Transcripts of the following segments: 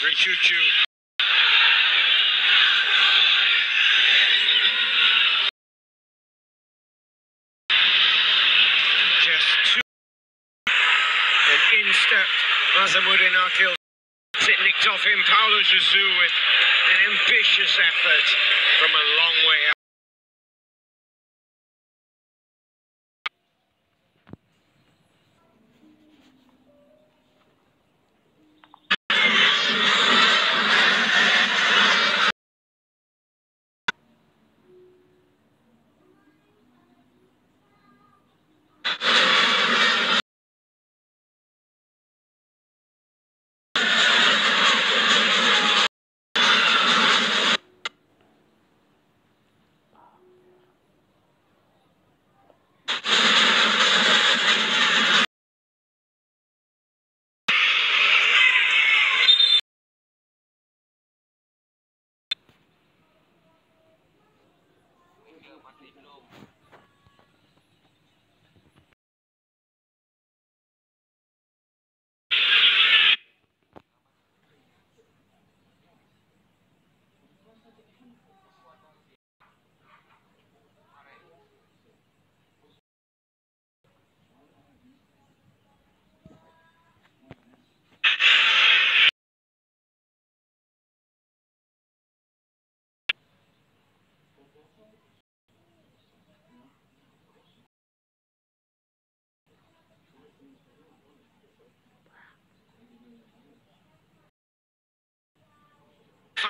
Richuchu. Just two. And in stepped Mazamuddin Akil. It nicked off him. Paulo Zizou with an ambitious effort from a long way out.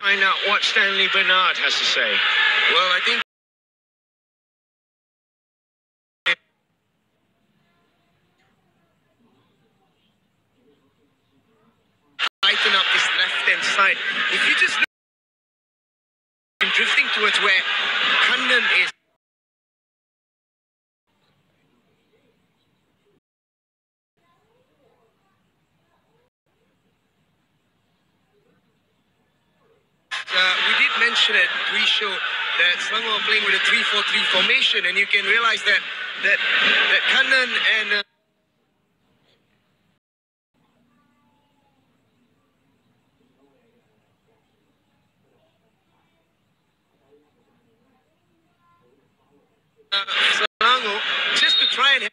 Find out what Stanley Bernard has to say. Well, I think tighten up this left-hand side. If you just look, drifting towards where Kannan is. We did mention it pre-show that Selangor are playing with a 3-4-3 formation, and you can realize that Kannan and Selangor just to try and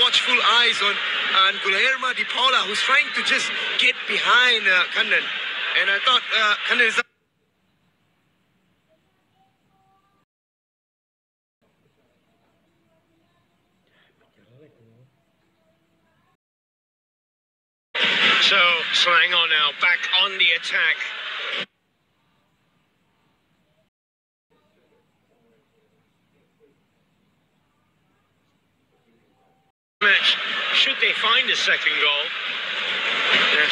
watchful eyes on Guilherme Di Paula, who's trying to just get behind Kannan. And I thought Kannan is... So Selangor now back on the attack. Match, should they find a second goal? Yeah.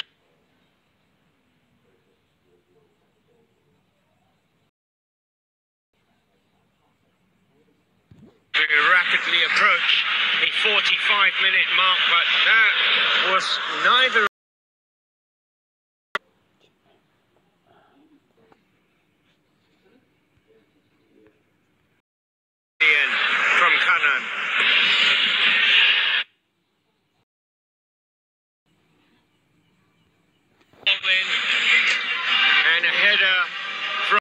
We rapidly approach the 45-minute mark, but that was neither. From Kannan. And a header from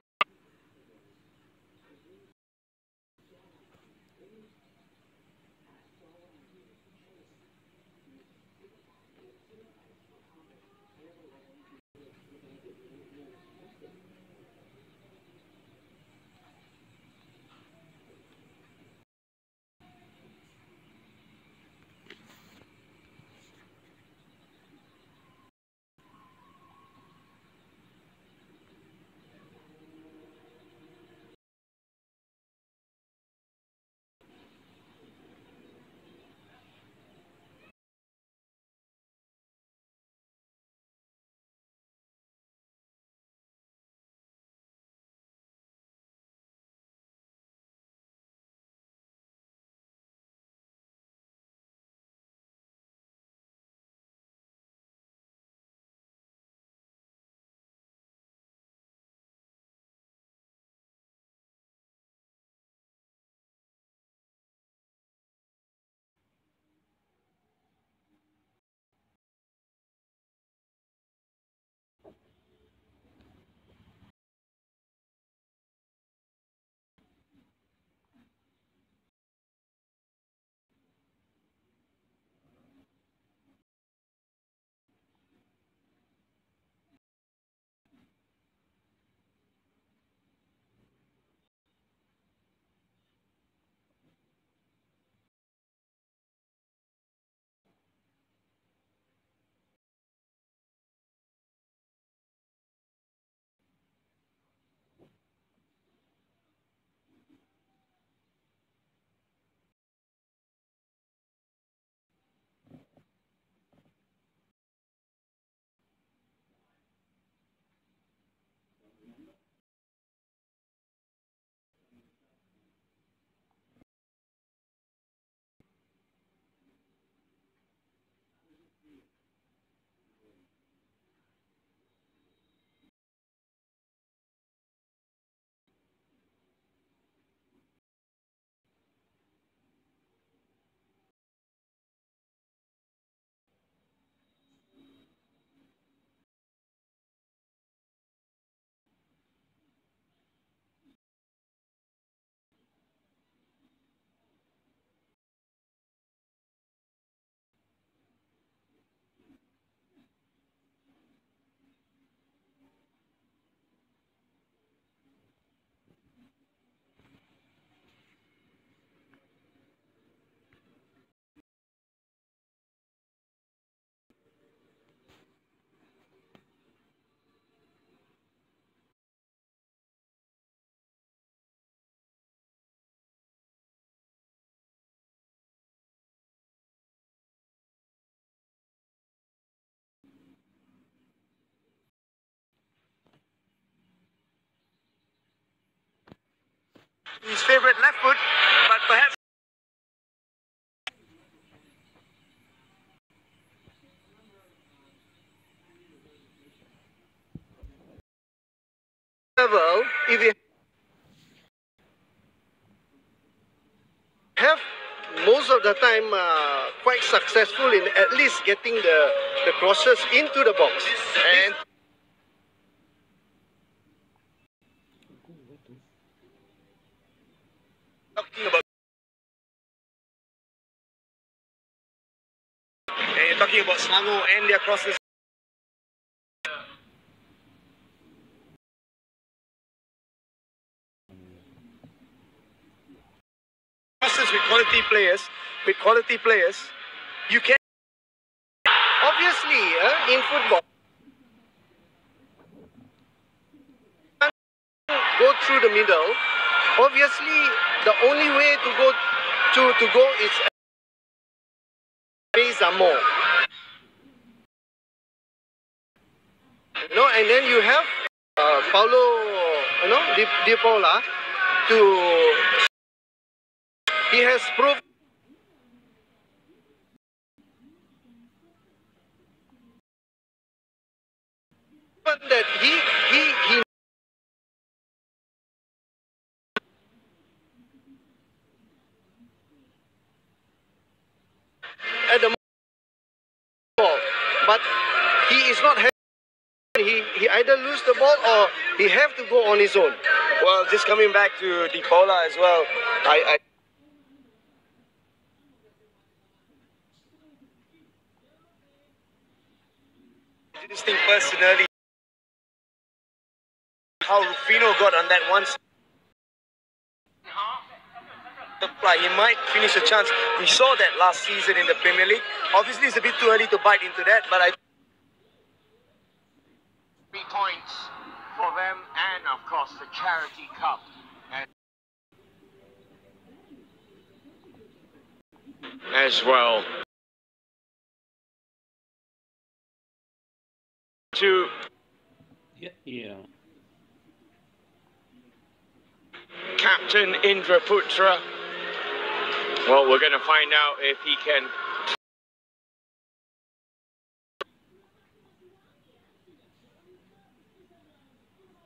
his favourite left foot, but perhaps level, if you have most of the time quite successful in at least getting the crosses into the box. And you're talking about Selangor and their crosses. Crosses with quality players, you can obviously in football go through the middle. Obviously, the only way to go is base are more. And then you have Paulo, Di Paula he has proved that he at the ball, but he is not having. He either lose the ball or he have to go on his own. Well, just coming back to Di Paula as well, I this thing personally, how Rufino got on that one. He might finish a chance. We saw that last season in the Premier League. Obviously, it's a bit too early to bite into that, but 3 points for them, and of course the Charity Cup. As well. Yeah. Captain Indra Putra. Well, we're going to find out if he can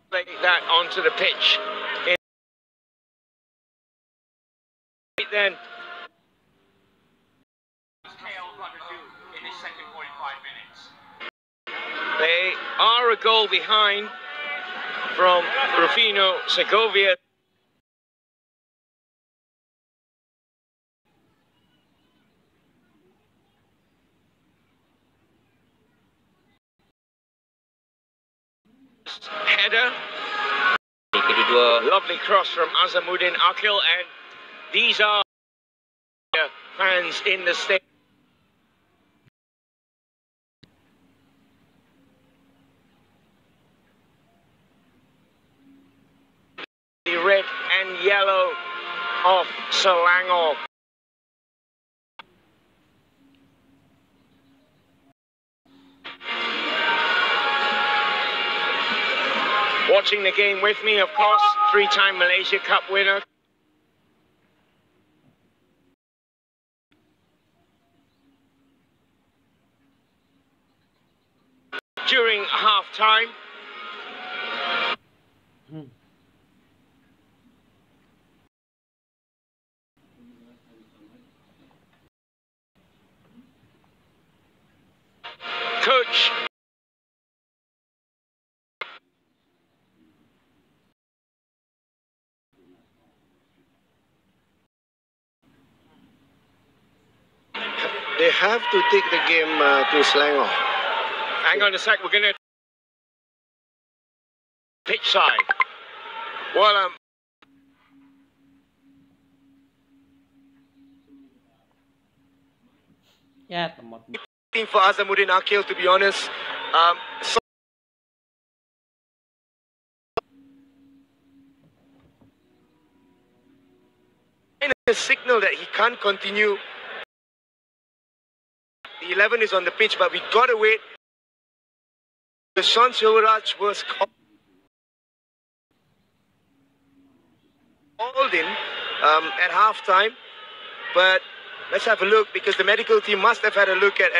play that onto the pitch. Then in the second 45 minutes. They are a goal behind from Rufino Segovia. Header. Lovely cross from Azamuddin Akil, and these are fans in the stadium. The red and yellow of Selangor. Watching the game with me, of course, 3-time Malaysia Cup winner. During half-time. Coach they have to take the game to Selangor. Hang on a sec, we're going to pitch side. Well, Yeah, teman. For Azamuddin Akil, to be honest, a signal that he can't continue. The 11 is on the pitch, but we gotta wait. The Sean Silveraj was called. called in at halftime, but let's have a look because the medical team must have had a look at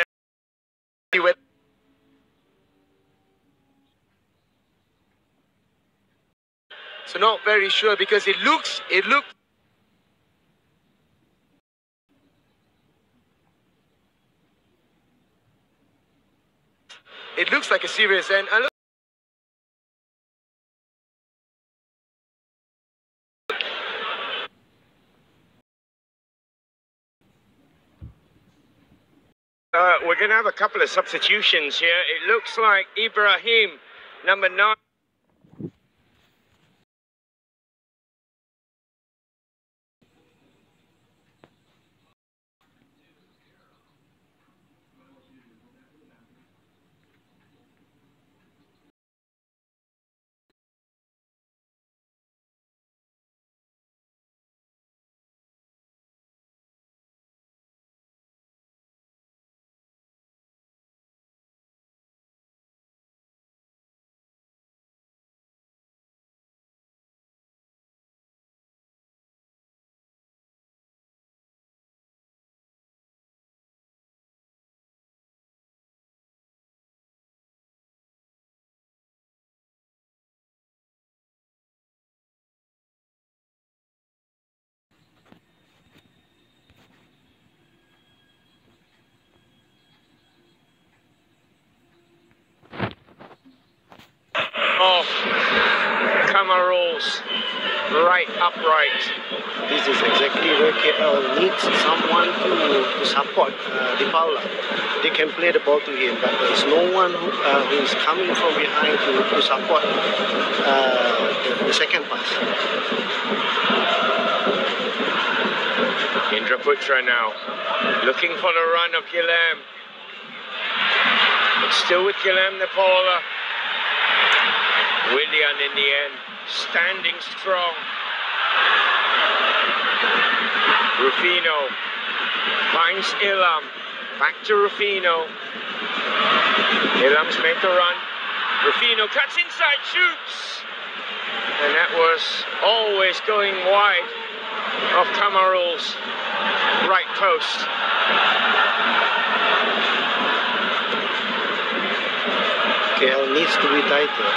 so not very sure because it looks like a serious and we're going to have a couple of substitutions here. It looks like Ibrahim, number 9. Off Camarol's right upright. this is exactly where KL needs someone to support Di Paula. They can play the ball to him, but there is no one who is coming from behind to support the second pass. Indra Putra now looking for the run of Guilherme. It's still with Guilherme Paula. Willian in the end, standing strong. Rufino finds Ilham. Back to Rufino. Ilham's made the run. Rufino cuts inside, shoots. And that was always going wide of Camarol's right post. KL needs to be tighter.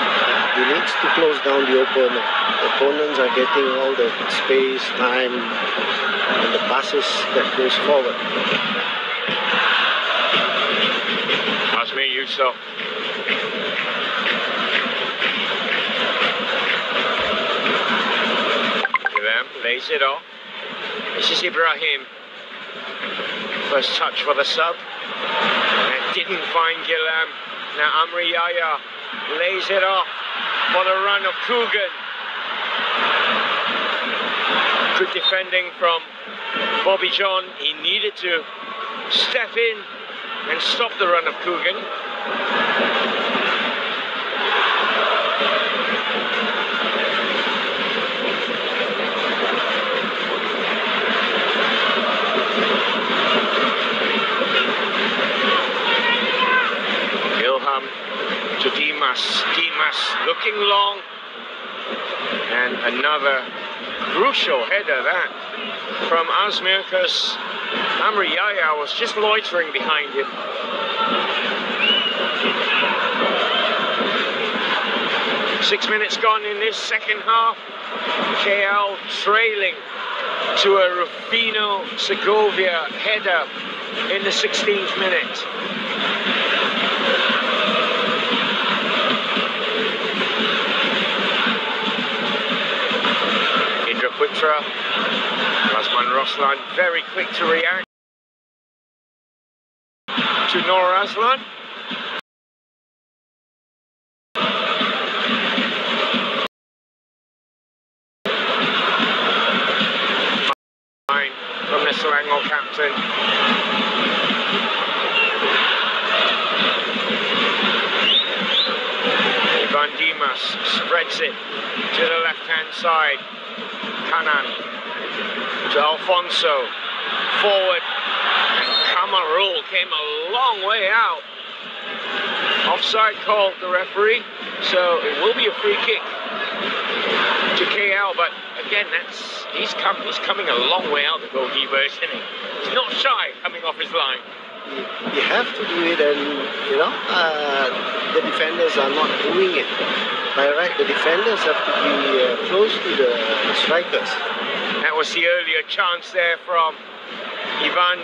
He needs to close down the opponent. The opponents are getting all the space, time, and the passes that goes forward. Asmir Yusof. Guilherme lays it off. This is Ibrahim. First touch for the sub. And didn't find Guilherme. Now Amri Yaya lays it off for the run of Coogan. Good defending from Bobby John. He needed to step in and stop the run of Coogan. To Dimas. Dimas looking long. And another crucial header that from Asmir, because Amri Yaya was just loitering behind him. Six minutes gone in this second half. KL trailing to a Rufino Segovia header in the 16th minute. Putra, Razman Roslan very quick to react to Noor Aslan. From the Selangor captain. Ivan Dimas spreads it to the left-hand side. Kanan to Alfonso, forward, and Camarol came a long way out. Offside called the referee, so it will be a free kick to KL, but again, he's coming a long way out, the goalkeeper, isn't he? He's not shy coming off his line. You have to do it, and you know the defenders are not doing it. By right, the defenders have to be close to the strikers. That was the earlier chance there from Ivan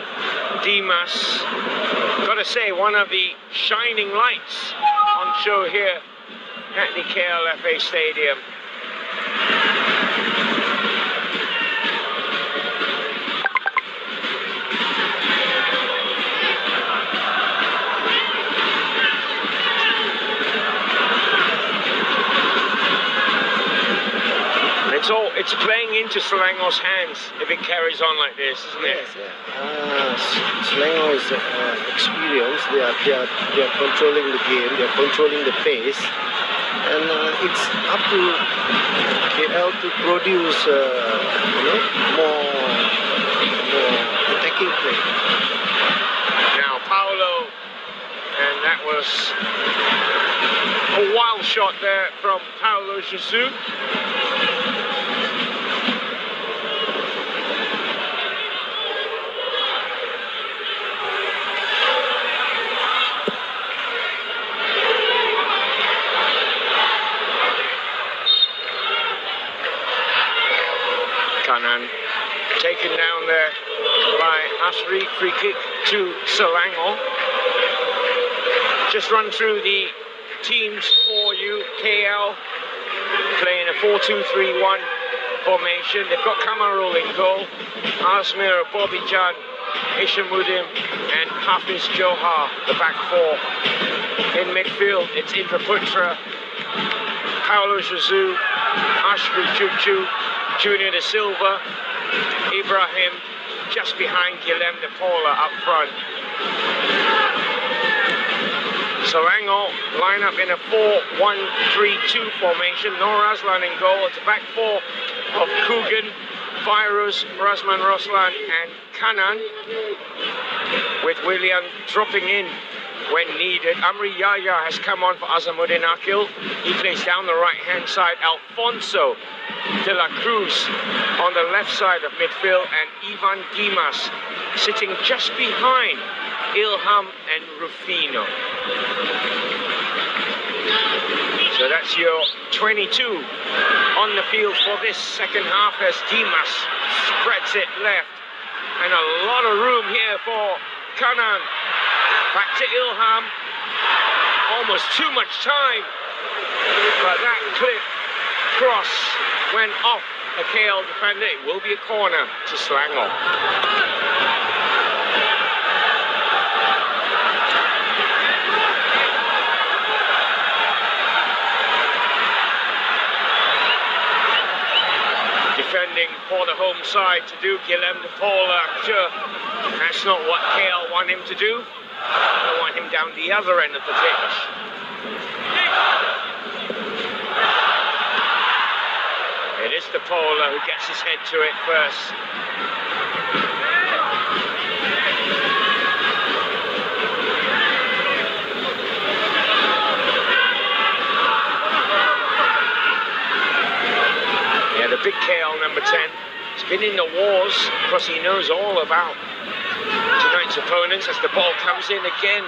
Dimas. Gotta say, one of the shining lights on show here at the KLFA Stadium. It's playing into Selangor's hands if it carries on like this, isn't it? Yes, yeah. Selangor is experienced. They are controlling the game. They are controlling the pace, and it's up to KL to produce more attacking play. Now Paulo, and that was a wild shot there from Paulo Jesus. Taken down there by Ashri, free kick to Selangor. Just run through the teams for you. KL playing a 4-2-3-1 formation. They've got Kamarul in goal, Azmir, Bobby Jan, Ishamuddin and Hafiz Johar, the back four. In midfield, it's Indraputra, Paulo Jesus, Ashri Chuchu, Junior De Silva, Ibrahim just behind Guillem de Paula up front. Selangor line up in a 4-1-3-2 formation. Nur Aslan in goal. It's a back four of Kugan, Fairuz, Razman Roslan and Kanan, with William dropping in when needed. Amri Yahya has come on for Azamuddin Akil. He plays down the right-hand side. Alfonso de la Cruz on the left side of midfield, and Ivan Dimas sitting just behind Ilham and Rufino. So that's your 22 on the field for this second half as Dimas spreads it left. And a lot of room here for Kanan. Back to Ilham. Almost too much time. But that clip cross went off a KL defender. It will be a corner to Selangor. Defending for the home side to do Guillem de Paula. I'm sure that's not what KL want him to do. They want him down the other end of the pitch. It is De Paula who gets his head to it first. Yeah, the big KL number 10 has been in the wars because he knows all about tonight's opponents as the ball comes in again.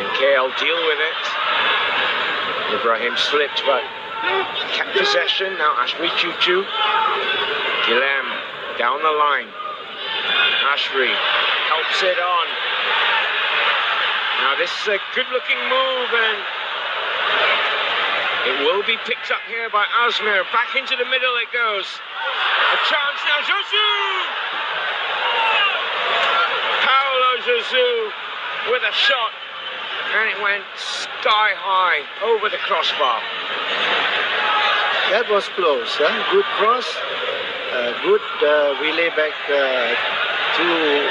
And KL deal with it. Ibrahim slipped, but kept possession. Now Ashri Chuchu. Guillem down the line. Ashri helps it on. Now this is a good-looking move, and it will be picked up here by Azmir. Back into the middle it goes. A chance now, Josu! Paulo Jesus with a shot, and it went sky high over the crossbar. That was close, huh? Good cross, good relay back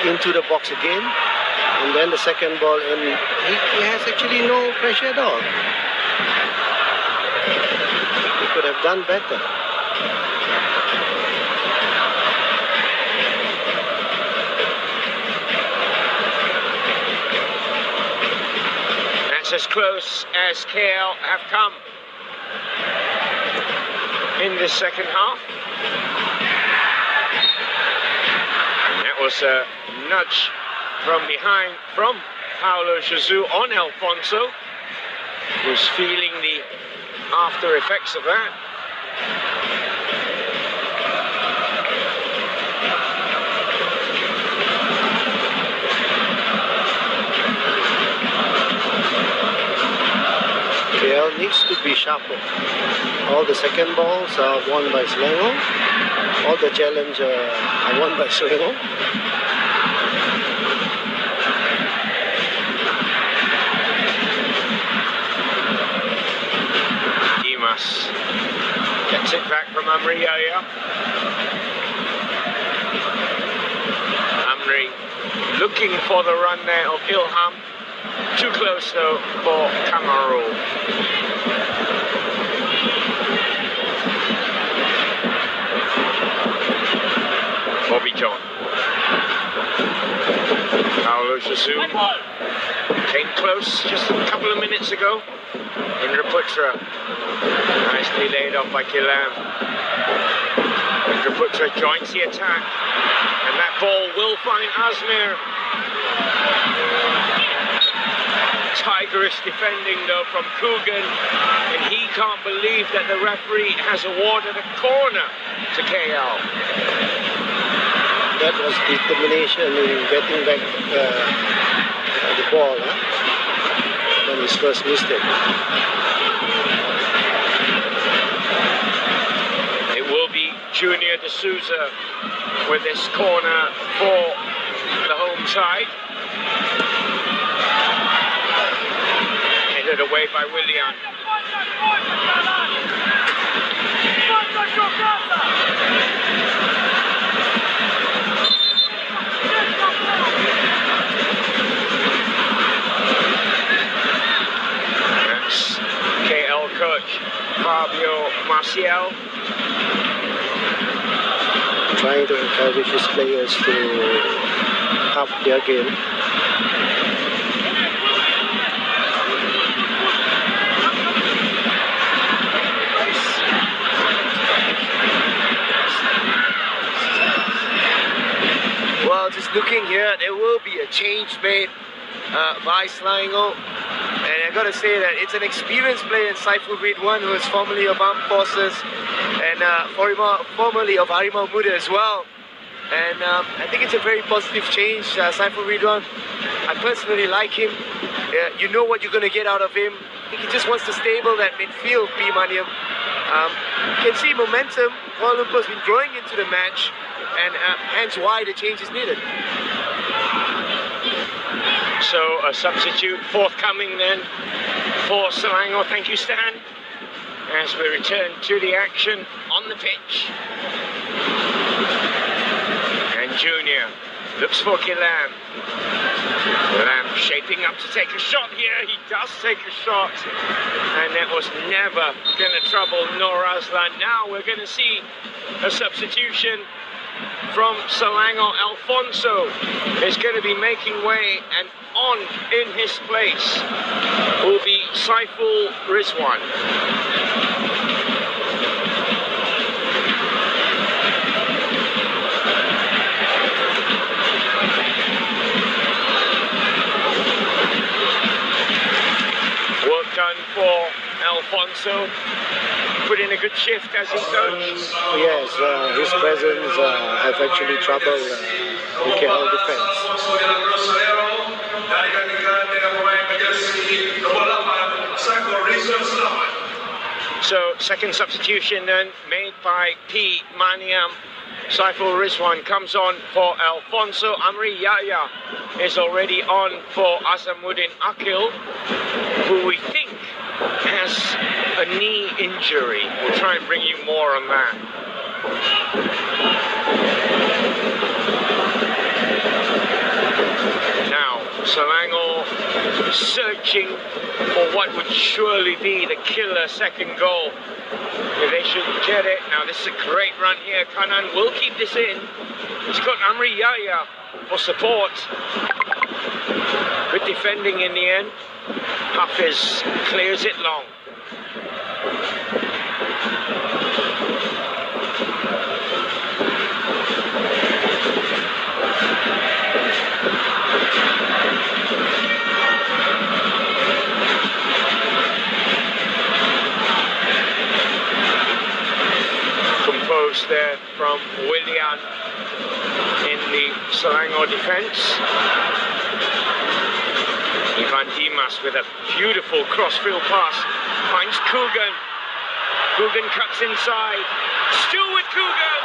into the box again, and then the second ball, and he has actually no pressure at all. He could have done better. That's as close as KL have come. in the second half. And that was a nudge from behind from Paulo Jesus on Alfonso, who's feeling the after effects of that. KL needs to be sharper. All the second balls are won by Selangor. All the challenge are won by Selangor. Dimas gets it back from Amri Yaya. Amri looking for the run there of Ilham. Too close though for Kamaru. Bobby John. Paulo Jesus came close just a couple of minutes ago. Indra Putra. Nicely laid off by Kilam. Indra Putra joins the attack. And that ball will find Azmir. Tigerish defending though from Coogan, and he can't believe that the referee has awarded a corner to KL. That was determination in getting back the ball, from his first mistake. It will be Junior D'Souza with this corner for the home side. Headed away by Willian. That's KL coach Fabio Maciel. Trying to encourage his players to up their game. Well, just looking here, there will be a change made by Selangor. And I gotta say that it's an experienced player in Saiful Ridwan, who is formerly of Armed Forces and formerly of Harimau Muda as well. And I think it's a very positive change. Saiful Ridwan, I personally like him. You know what you're gonna get out of him. I think he just wants to stable that midfield, P. Maniam. You can see momentum. Kuala Lumpur's been growing into the match, and hence why the change is needed. So a substitute forthcoming then for Selangor. Thank you, Stan. As we return to the action on the pitch. And Junior looks for Kilam. Kilam shaping up to take a shot here. He does take a shot. And that was never going to trouble Nur Aslan. Now we're going to see a substitution from Selangor. Alfonso is going to be making way, and on in his place will be Saiful Rizwan. Work done for Alfonso. Put in a good shift as he coached. Yes, his presence have actually troubled the KL defense. So second substitution then made by P. Maniam. Saiful Rizwan comes on for Alfonso. Amri Yaya is already on for Azamuddin Akil, who we think has a knee injury. We'll try and bring you more on that. Now, Selangor searching for what would surely be the killer second goal. If they should get it. Now, this is a great run here. Kanan will keep this in. He's got Amri Yaya for support. Good defending in the end. Hafiz clears it long. effort from Willian in the Selangor defence. Ivan Dimas with a beautiful crossfield pass finds Kugan. Kugan cuts inside. Still with Kugan.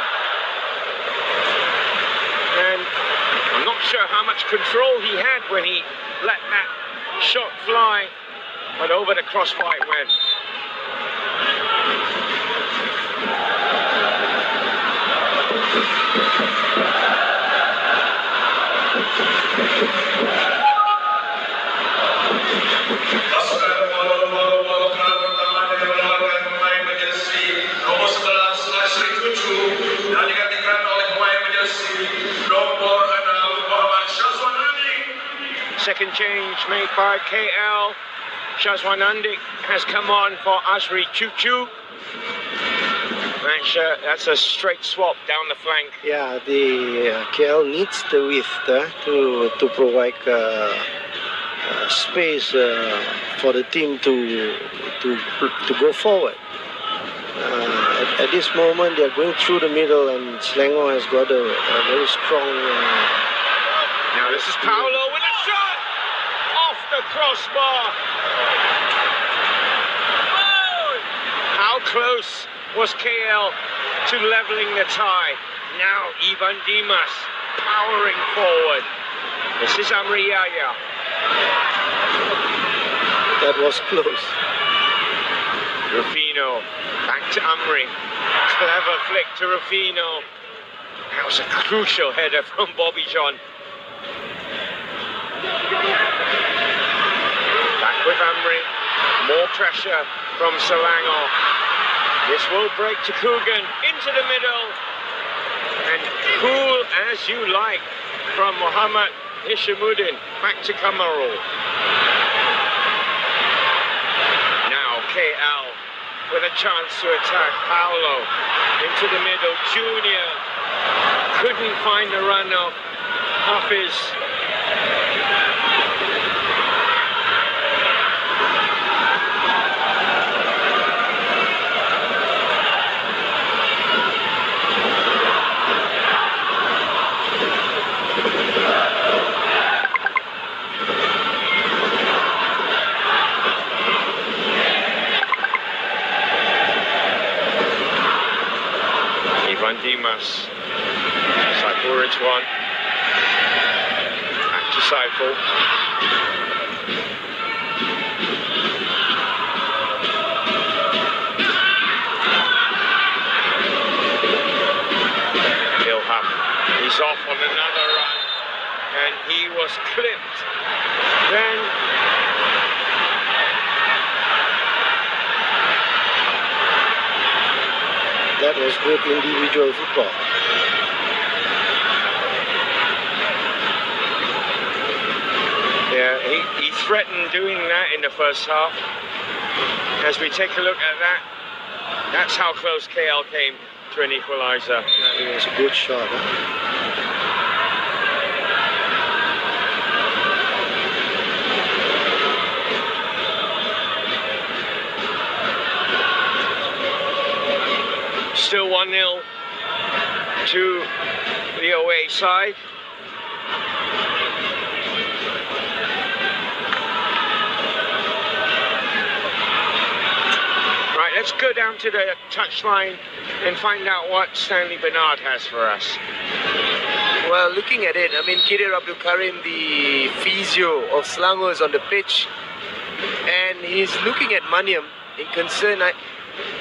And I'm not sure how much control he had when he let that shot fly, but over the crossbar it went. Second change made by KL. Shazwanandik has come on for Asri Chuchu. That's a straight swap down the flank. Yeah, the KL needs the width to provide space for the team to go forward. At this moment, they are going through the middle, and Selangor has got a very strong. Now this is Paulo with a shot off the crossbar. How close was KL to leveling the tie? Now Ivan Dimas powering forward. This is Amri Yahya. That was close. Rufino back to Amri. Clever flick to Rufino. That was a crucial header from Bobby John. Back with Amri. More pressure from Selangor. This will break to Kugan into the middle. And cool as you like from Muhammad Hishamuddin. Back to Kamarul. Now KL with a chance to attack. Paulo into the middle. Junior couldn't find the run of Hafiz. Dimas, Saifuric one, back to Saiful. Ilham, he's off on another run, and he was clipped. Then that was good individual football. Yeah, he threatened doing that in the first half. As we take a look at that, that's how close KL came to an equaliser. It was a good shot. Huh? Still 1-0 to the away side. Right, let's go down to the touchline and find out what Stanley Bernard has for us. Well, looking at it, I mean, Kirir Abdul Karim, the physio of Selangor, is on the pitch, and he's looking at Maniam in concern.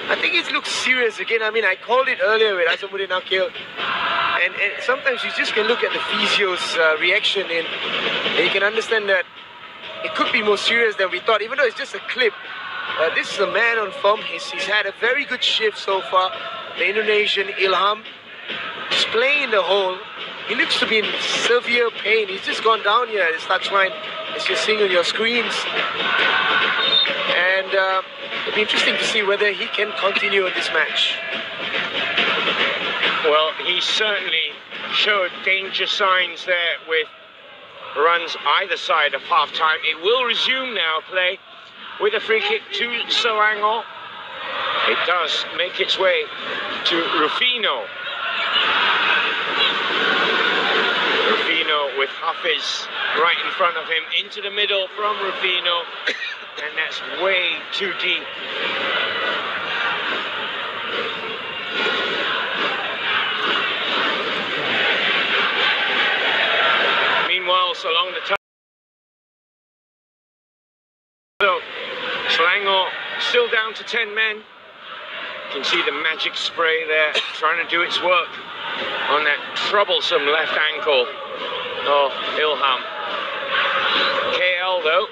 I think it looks serious again. I mean, I called it earlier with Asamuddin Akil, and sometimes you just can look at the physio's reaction, and you can understand that it could be more serious than we thought, even though it's just a clip. This is a man on form. He's had a very good shift so far. The Indonesian Ilham is playing in the hole. He looks to be in severe pain. He's just gone down here at his touchline, as you're seeing on your screens. And it'll be interesting to see whether he can continue in this match. Well, he certainly showed danger signs there with runs either side of half-time. It will resume now, play with a free kick to Selangor. It does make its way to Rufino. Hafiz right in front of him, into the middle from Rufino, and that's way too deep. Meanwhile, along the top, so Selangor still down to 10 men. You can see the magic spray there trying to do its work on that troublesome left ankle of Ilham. KL though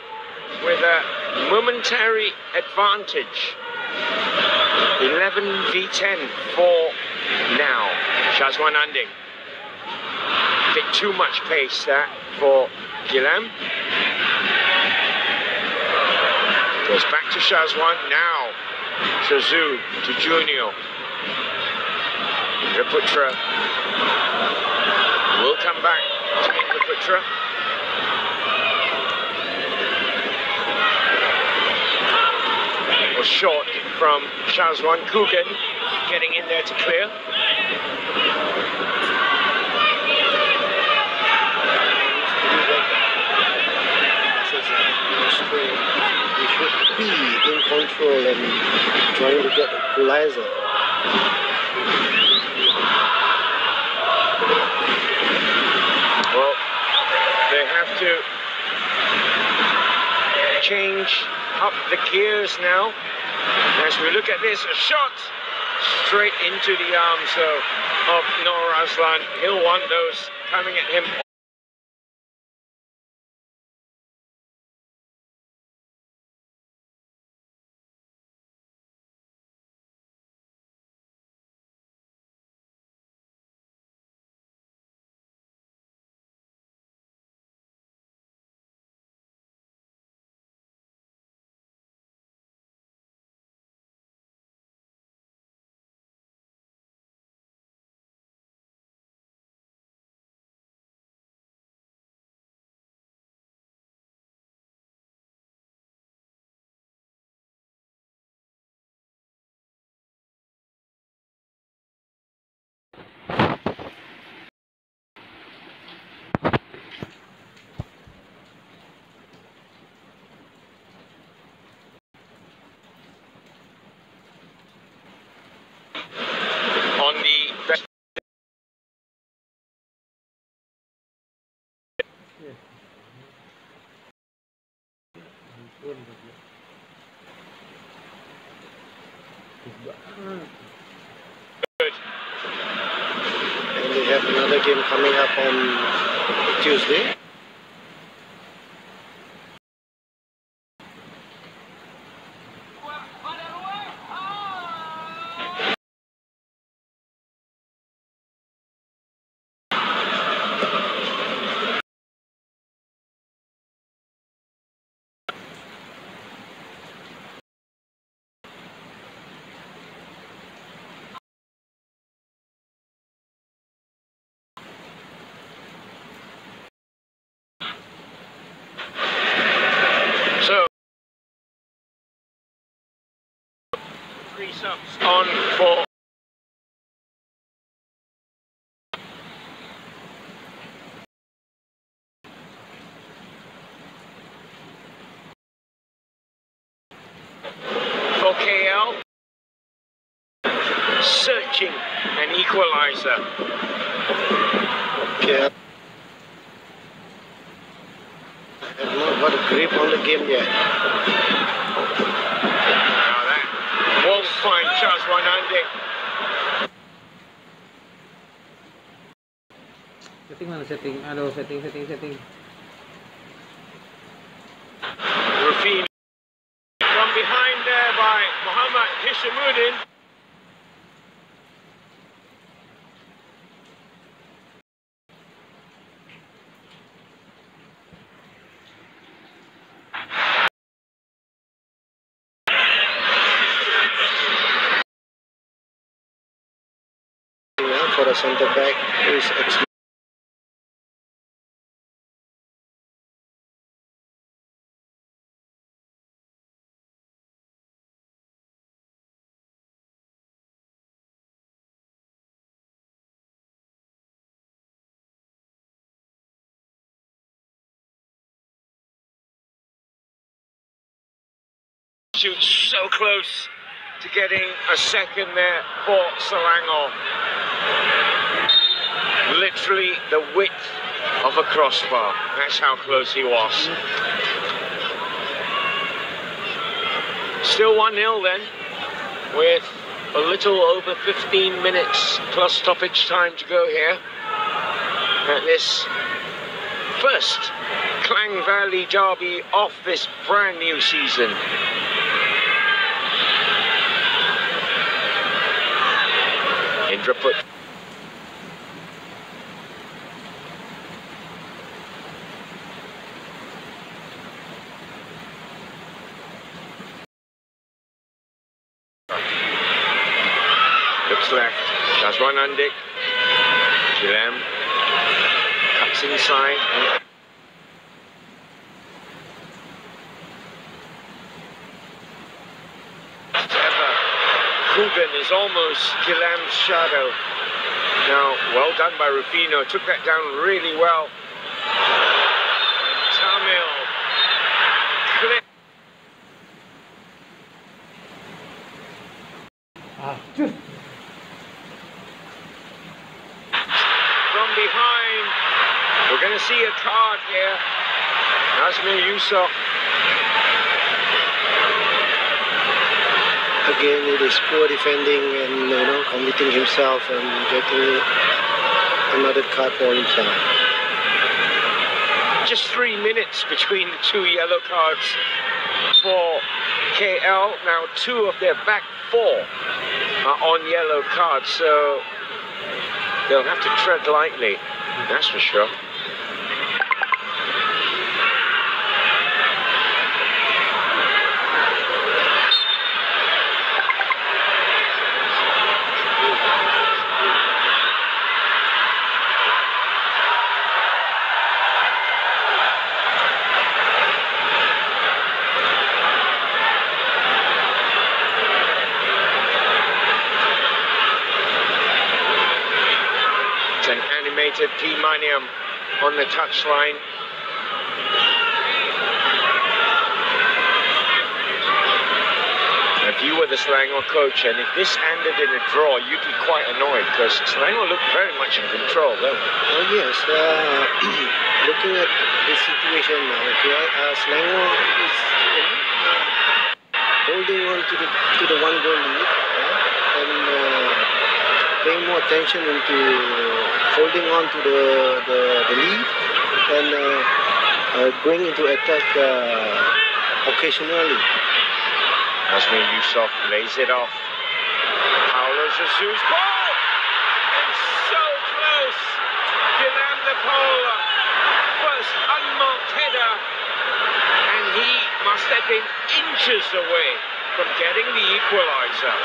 with a momentary advantage, 11 v 10 for now. Shazwan Anding, bit too much pace that for Gilam. Goes back to Shazwan now. Suzu to Junior. Raputra will come back to Raputra. Was short from Shazwan. Kugan getting in there to clear. He should be in control and trying to get equalizer. Well, they have to change up the gears now. As we look at this, a shot straight into the arms of Noor Aslan. He'll want those coming at him. On the best. Good. And they have another game coming up on Tuesday. So 3 subs on for KL, searching an equalizer. Okay. Have not got a grip on the game yet. Now that won't find Shazwan Anding. Setting mana setting? Aduh, setting. Rufino from behind there by Muhammad Hishamuddin. For a centre back who is substitute so close to getting a second there for Selangor. Literally the width of a crossbar. That's how close he was. Still 1-0 then, with a little over 15 minutes plus stoppage time to go here at this first Klang Valley derby of this brand new season. Indra put looks left, Shazwan Andik, Chilam cuts inside. Kugan is almost Gilam's shadow. Now, well done by Rufino, took that down really well. And Tamil clip. From behind, we're going to see a card here. Nazmir Yusuf. Again, it is poor defending and committing himself and getting another card for himself. Just 3 minutes between the two yellow cards for KL. Now 2 of their back 4 are on yellow cards, so they'll have to tread lightly, that's for sure. P. Maniam on the touchline. If you were the Selangor coach and if this ended in a draw, you'd be quite annoyed because Selangor looked very much in control, though. Oh yes, looking at the situation now, Selangor is holding on to the 1-goal lead and paying more attention into holding on to the lead and going into attack occasionally. Nazmir Yusuf lays it off. Paulo Jesus ball! And so close! Gilam Napola, first unmarked header, and he must have been inches away from getting the equalizer.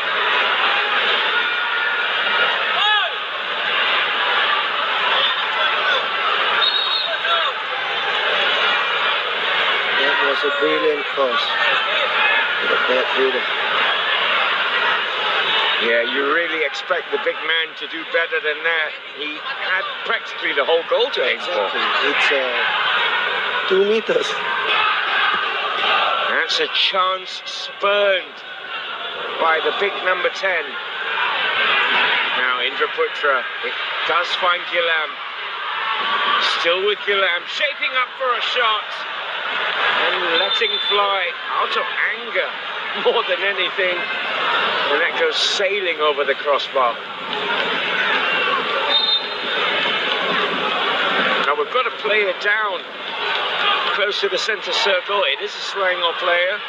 A brilliant cross. Yeah, you really expect the big man to do better than that. He had practically the whole goal to aim for. It's 2 meters. That's a chance spurned by the big number 10. Now Indra Putra, it does find Gilam. Still with Gilam, shaping up for a shot. And letting fly out of anger more than anything. And that goes sailing over the crossbar. Now we've got a player down close to the centre circle. It is a Selangor player.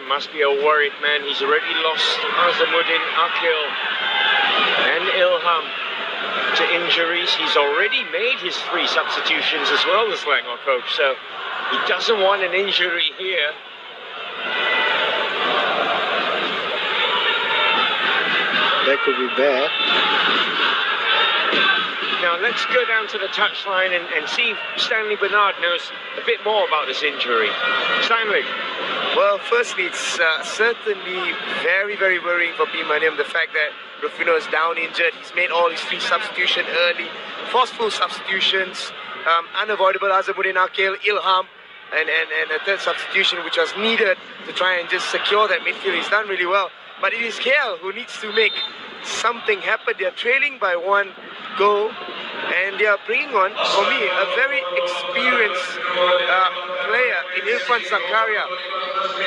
Must be a worried man. He's already lost Azamuddin Akil and Ilham to injuries. He's already made his 3 substitutions as well, the Selangor coach, so he doesn't want an injury here. That could be bad. Now let's go down to the touchline and see if Stanley Bernard knows a bit more about this injury. Stanley. Well, firstly, it's certainly very, very worrying for P. Maniam, the fact that Rufino is down injured. He's made all his 3 substitutions early, forceful substitutions, unavoidable. Azamuddin Akil, Ilham, and a third substitution which was needed to try and just secure that midfield. He's done really well. But it is KL who needs to make something happen. They're trailing by 1 goal, and they are bringing on, for me, a very experienced player in Irfan Zakaria.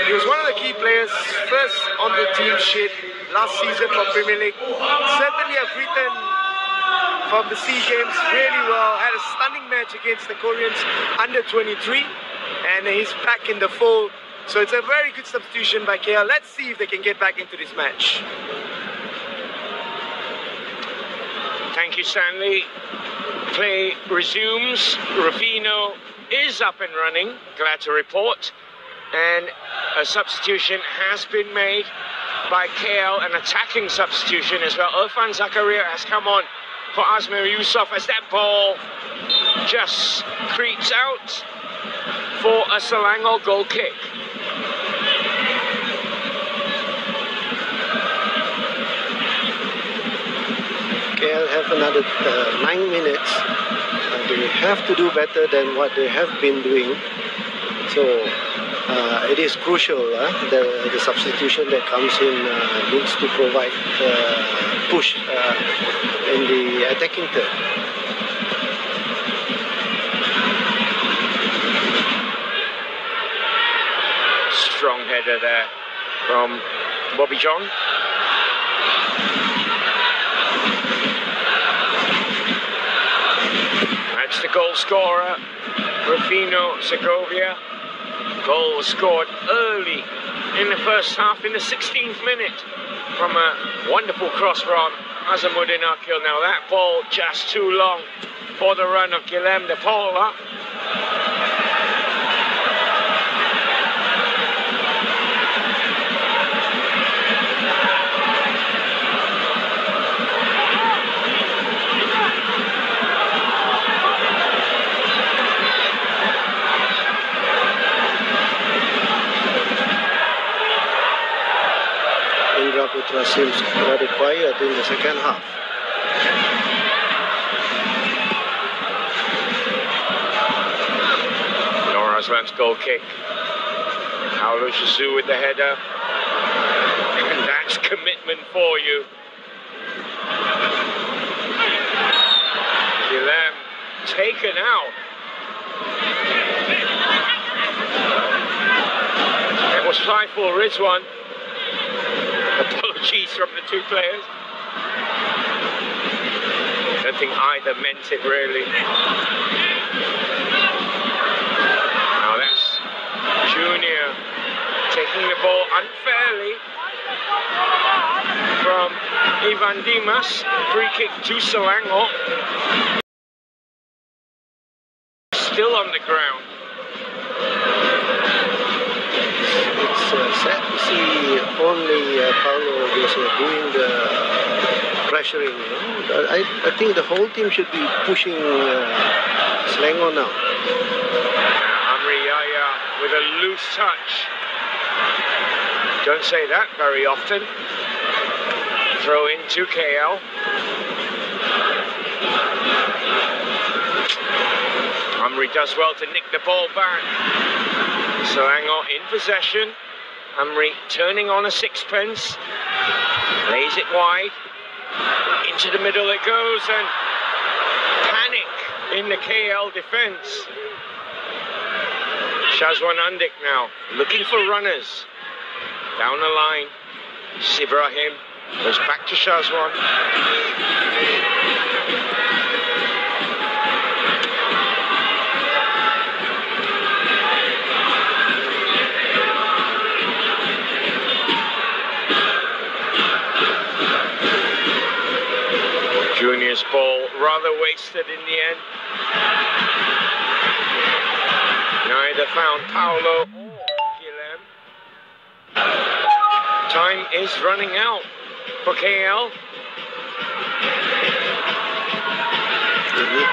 He was one of the key players, first on the team sheet last season for Premier League. Certainly have written from the SEA Games really well. Had a stunning match against the Koreans under 23, and he's back in the fold. So it's a very good substitution by KL. Let's see if they can get back into this match. Thank you, Stanley. Play resumes. Rufino is up and running, glad to report. And a substitution has been made by KL, an attacking substitution as well. Irfan Zakaria has come on for Azmir Yusof as that ball just creeps out for a Selangor goal kick. KL have another 9 minutes. They have to do better than what they have been doing. So it is crucial. The substitution that comes in needs to provide push in the attacking third. Strong header there from Bobby John. That's the goal scorer, Rufino Segovia. Goal was scored early in the first half, in the 16th minute, from a wonderful cross from Azamuddin Akil. Now that ball just too long for the run of Guilherme de Paula. Putra seems rather quiet in the second half. Nor Aslan's goal kick. Paulo Jesus with the header. And that's commitment for you. Guilherme taken out. It was Saiful Rizwan. Apologies from the 2 players. I don't think either meant it really. Now that's Junior taking the ball unfairly from Ivan Dimas. Free kick to Selangor. Still on the ground. It's sad to see only Paulo Jose doing the pressuring. I think the whole team should be pushing Selangor now. Amri Yaya with a loose touch. Don't say that very often. Throw into KL. Amri does well to nick the ball back. Selangor in possession. Amri turning on a sixpence. Lays it wide. Into the middle it goes, and panic in the KL defence. Shazwan Andik now looking for runners. Down the line. Sibrahim goes back to Shazwan. Junior's ball rather wasted in the end. Neither found Paulo or Guilherme. Time is running out for KL.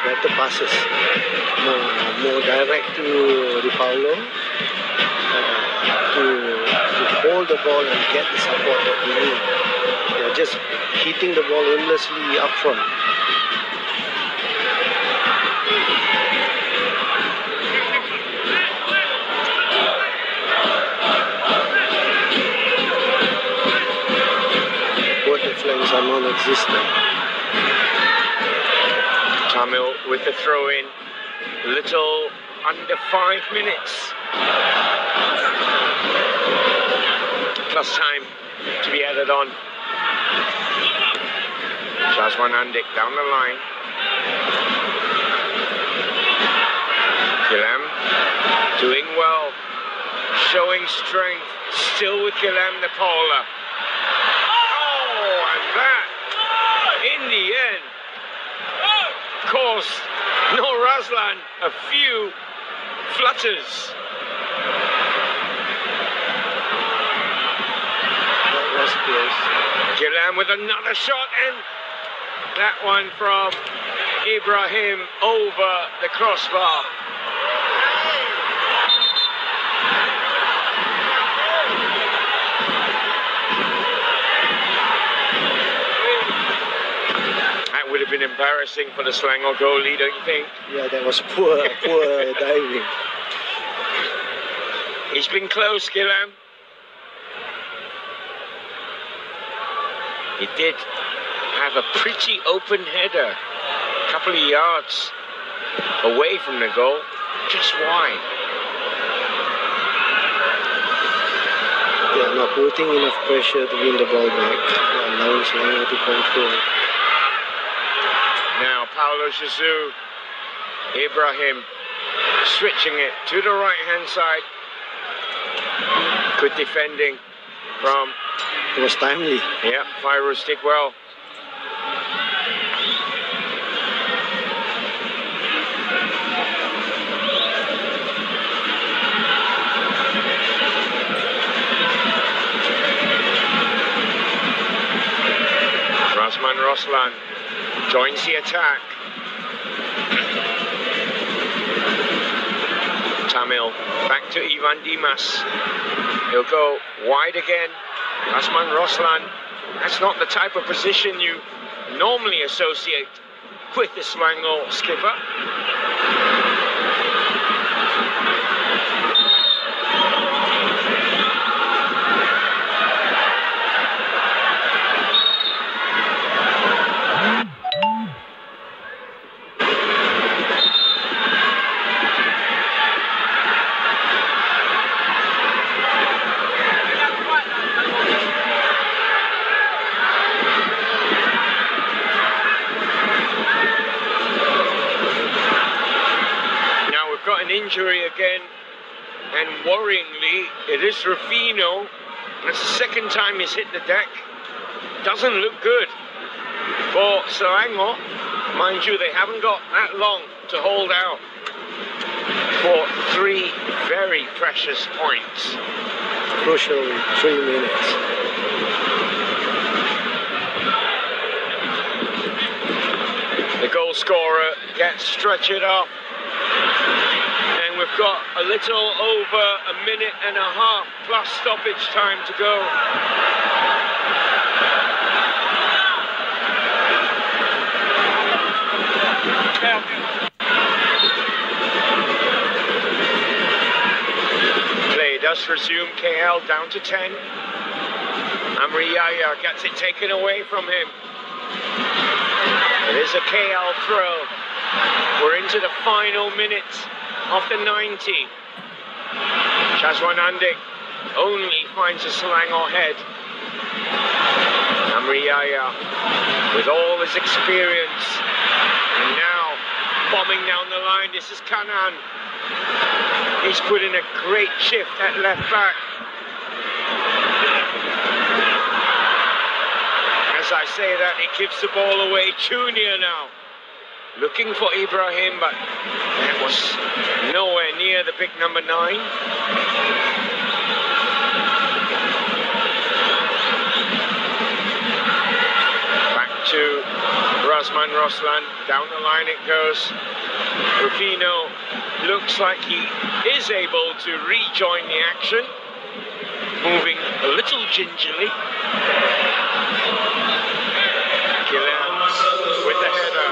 better passes, more direct to the Paulo, to hold the ball and get the support that we need. They are just hitting the ball aimlessly up front. Both the flanks are non-existent. Tamil with the throw in, little under 5 minutes. Plus time to be added on. Shazwan Andik down the line. Kilam doing well, showing strength, still with Kilam the Paula. Oh, and that, in the end, caused Nur Razlan a few flutters. That was close. Kilam with another shot, and that one from Ibrahim over the crossbar. That would have been embarrassing for the Selangor goalie, don't you think? Yeah, that was poor diving. He's been close, Kilam. He did have a pretty open header, a couple of yards away from the goal, just wide. They are not putting enough pressure to win the ball back. They are allowing Selangor to control. Now Paulo Jesus, Ibrahim switching it to the right hand side. Good defending from, It was timely. yeah, Fairuz did well. Rasman Roslan joins the attack. Tamil back to Ivan Dimas. He'll go wide again. Rasman Roslan, that's not the type of position you normally associate with the Selangor skipper. Injury again, and worryingly, it is Rufino. That's the second time he's hit the deck. Doesn't look good for Selangor. Mind you, they haven't got that long to hold out for 3 very precious points. Crucial 3 minutes. The goal scorer gets stretchered up. And we've got a little over a minute and a half plus stoppage time to go. Play does resume. KL down to 10. Amri Yahya gets it taken away from him. It is a KL throw. We're into the final minutes of the 90. Shazwan Andik only finds a Selangor head. Amri Yahya with all his experience, and now bombing down the line. This is Kanan. He's put in a great shift at left back. As I say that, he gives the ball away. Junior now looking for Ibrahim, but that was nowhere near the big number 9. Back to Rasman Roslan, down the line it goes. Rufino looks like he is able to rejoin the action, moving a little gingerly. Gillian with the header.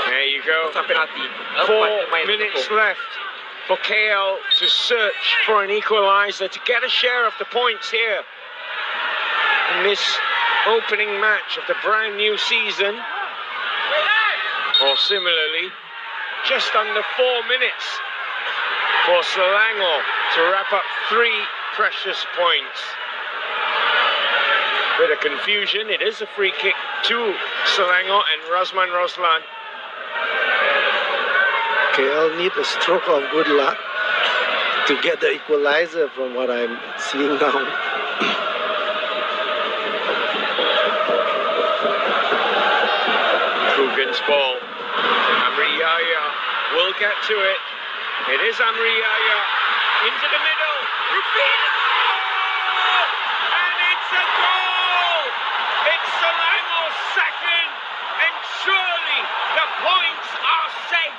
There you go. 4 minutes left for KL to search for an equaliser to get a share of the points here in this opening match of the brand new season. Or similarly, just under 4 minutes for Selangor to wrap up 3 precious points. Bit of confusion, it is a free kick to Selangor and Razman Roslan. KL need a stroke of good luck to get the equalizer from what I'm seeing now. Coogan's ball. Amri Yahya will get to it. It is Amri Yahya into the middle. Rufino! And it's a goal! It's Selangor's second, and surely the points are safe.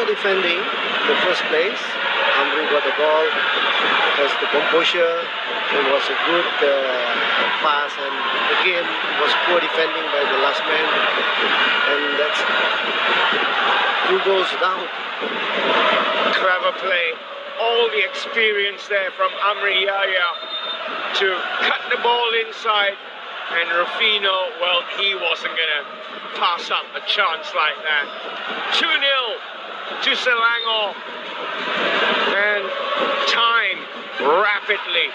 Defending the first place. Amri got the ball, has the composure. It was a good pass, and again was poor defending by the last man, and that's 2 goals down. Clever play, all the experience there from Amri Yahya to cut the ball inside, and Rufino, well, he wasn't going to pass up a chance like that. 2-0 to Selangor, and time rapidly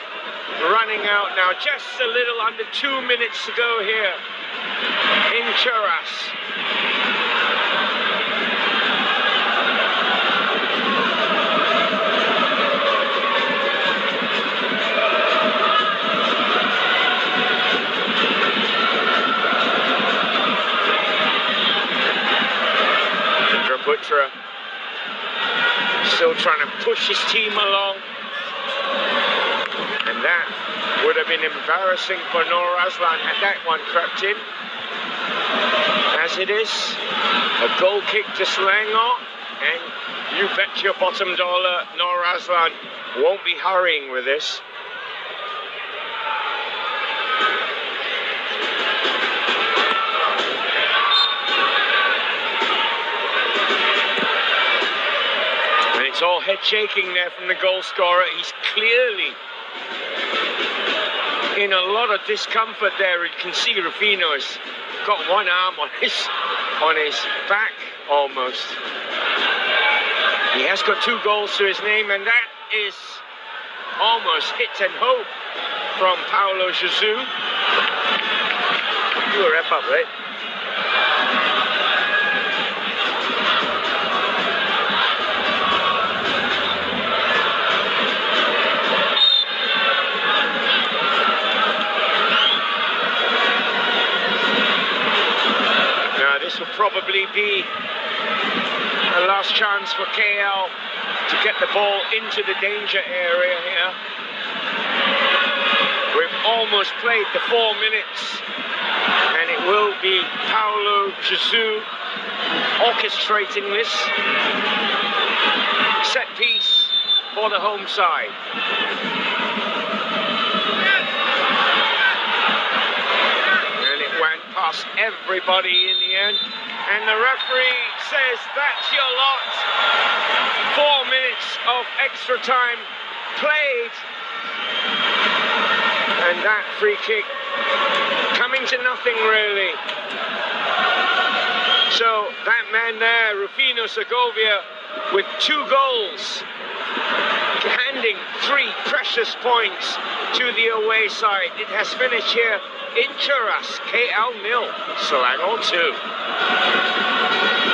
running out now. Just a little under 2 minutes to go here in Cheras. Putra still trying to push his team along, and that would have been embarrassing for Nur Azlan had that one crept in. As it is, a goal kick to Selangor, and you bet your bottom dollar Nur Azlan won't be hurrying with this. It's all head shaking there from the goal scorer. He's clearly in a lot of discomfort there. You can see Rufino's got one arm on his back almost. He has got 2 goals to his name, and that is almost hit and hope from Paulo Jesus. Do a wrap up, right? This will probably be a last chance for KL to get the ball into the danger area here. We've almost played the 4 minutes, and it will be Paulo Jesus orchestrating this set piece for the home side. Past everybody in the end, and the referee says that's your lot. 4 minutes of extra time played, and that free kick coming to nothing really. So that man there, Rufino Segovia, with 2 goals, handing 3 precious points to the away side. It has finished here Incheras, KL 0, Selangor 2.